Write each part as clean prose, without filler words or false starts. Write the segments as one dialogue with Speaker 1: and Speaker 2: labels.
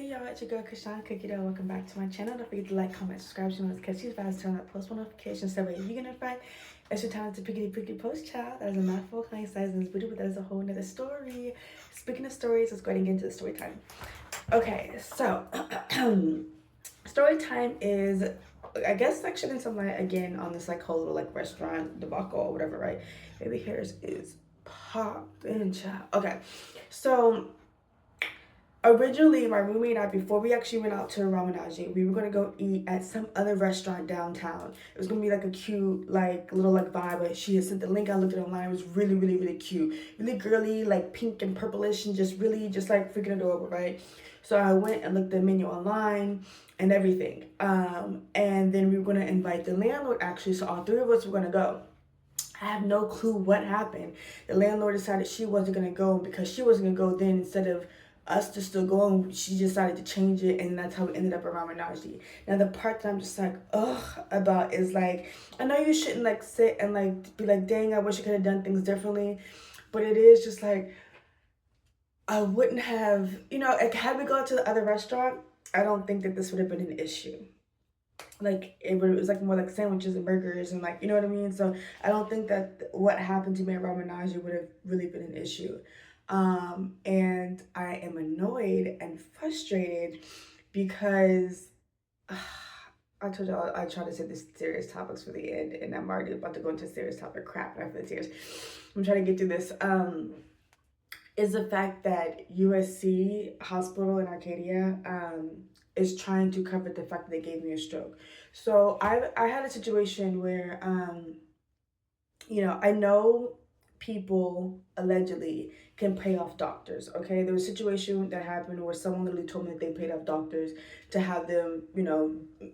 Speaker 1: Hey y'all, it's your girl Krishan Cookie Dough. Welcome back to my channel. Don't forget to like, comment, subscribe, so you know catch these vibes, turn on that post notifications so that way you get notified. It's your time to pickety post child. That is a mouthful, kind size in this video, but that is a whole nother story. Speaking of stories, let's go ahead and get into the story time. Okay, so story time is, I guess, like shedding some light again on this like whole little like restaurant debacle or whatever, right? Baby hairs is popping, child. Okay, so originally my roommate and I, before we actually went out to Ramanaji, we were gonna go eat at some other restaurant downtown. It was gonna be like a cute, like little like vibe, but she had sent the link. I looked at it online. It was really cute, really girly, like pink and purplish, and just really just like freaking adorable, right? So I went and looked at the menu online and everything, and then we were gonna invite the landlord actually, so all three of us were gonna go. I have no clue what happened. The landlord decided she wasn't gonna go, and because she wasn't gonna go, then instead of us to still go on, she decided to change it, and that's how we ended up around Menage. Now the part that I'm just like ugh about is like, I know you shouldn't like sit and like be like, dang, I wish I could have done things differently, but it is just like, I wouldn't have, like had we gone to the other restaurant, I don't think that this would have been an issue. Like it was like more like sandwiches and burgers and like, you know what I mean? So I don't think that what happened to me at Ramanaji would have really been an issue. And I am annoyed and frustrated because I told y'all I try to say the serious topics for the end, and I'm already about to go into serious topic crap after the tears. I'm trying to get through this. Is the fact that USC hospital in Arcadia is trying to cover the fact that they gave me a stroke. So I had a situation where I know people allegedly can pay off doctors. Okay, there was a situation that happened where someone literally told me that they paid off doctors to have them,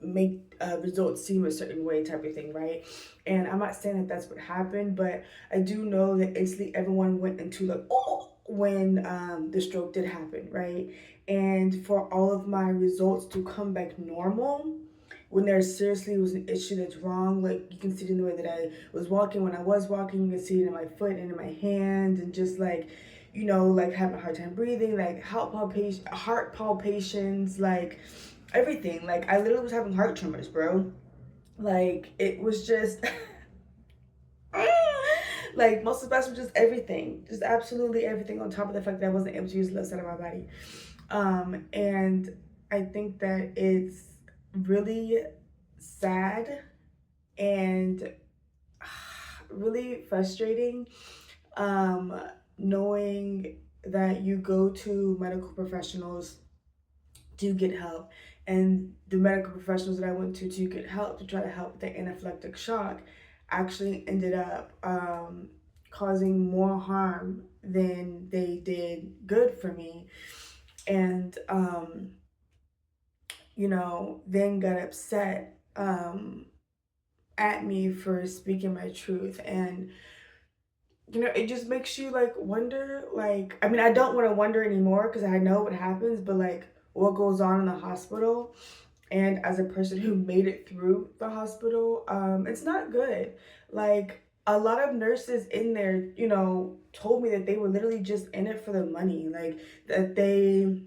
Speaker 1: make results seem a certain way, type of thing, right? And I'm not saying that that's what happened, but I do know that instantly everyone went into like, oh, when the stroke did happen, right? And for all of my results to come back normal, when there seriously was an issue that's wrong, like you can see it in the way that I was walking. When I was walking, you can see it in my foot and in my hand, and just like, like having a hard time breathing, like heart palpitations, like everything. Like I literally was having heart tremors, bro. Like it was just like muscle spasms, just everything, just absolutely everything. On top of the fact that I wasn't able to use the left side of my body, and I think that it's really sad and really frustrating, knowing that you go to medical professionals to get help, and the medical professionals that I went to get help, to try to help with the anaphylactic shock, actually ended up causing more harm than they did good for me. And then got upset at me for speaking my truth. And it just makes you like wonder, like, I mean, I don't want to wonder anymore because I know what happens, but like what goes on in the hospital. And as a person who made it through the hospital, it's not good. Like a lot of nurses in there, told me that they were literally just in it for the money, like that they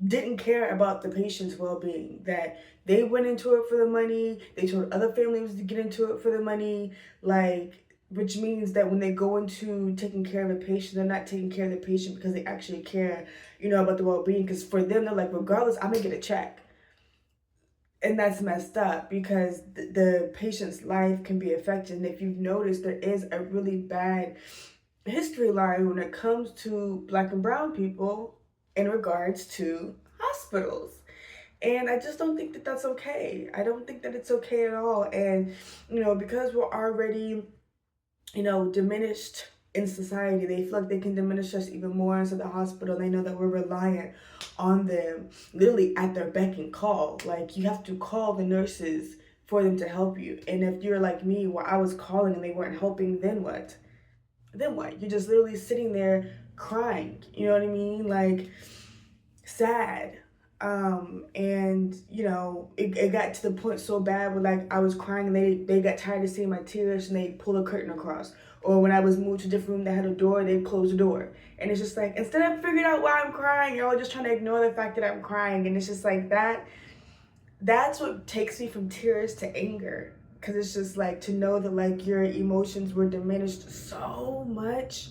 Speaker 1: didn't care about the patient's well-being, that they went into it for the money. They told other families to get into it for the money, like, which means that when they go into taking care of a patient, they're not taking care of the patient because they actually care, about the well-being. Because for them, they're like, regardless, I'm gonna get a check. And that's messed up because the patient's life can be affected. And if you've noticed, there is a really bad history line when it comes to Black and brown people in regards to hospitals. And I just don't think that that's okay. I don't think that it's okay at all. And, because we're already, diminished in society, they feel like they can diminish us even more. And so the hospital, they know that we're reliant on them, literally at their beck and call. Like you have to call the nurses for them to help you. And if you're like me, where I was calling and they weren't helping, then what? Then what? You're just literally sitting there crying. You know what I mean? Like sad. And it got to the point so bad where like I was crying and they got tired of seeing my tears and they pulled a curtain across. Or when I was moved to a different room that had a door, they'd close the door. And it's just like, instead of figuring out why I'm crying, you're all just trying to ignore the fact that I'm crying. And it's just like that's what takes me from tears to anger. Because it's just like to know that like your emotions were diminished so much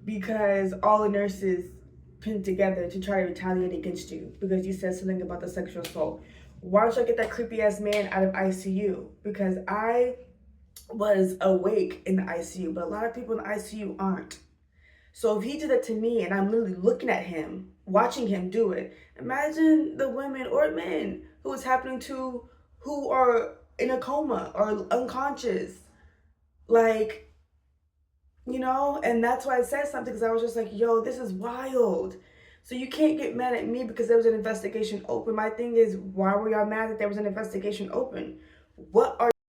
Speaker 1: because all the nurses pinned together to try to retaliate against you because you said something about the sexual assault. Why don't you get that creepy ass man out of ICU? Because I was awake in the ICU, but a lot of people in the ICU aren't. So if he did that to me and I'm literally looking at him, watching him do it, imagine the women or men who it's happening to who are in a coma or unconscious. Like, you know, and that's why I said something, because I was just like, yo, this is wild. So you can't get mad at me because there was an investigation open. My thing is, why were y'all mad that there was an investigation open? What are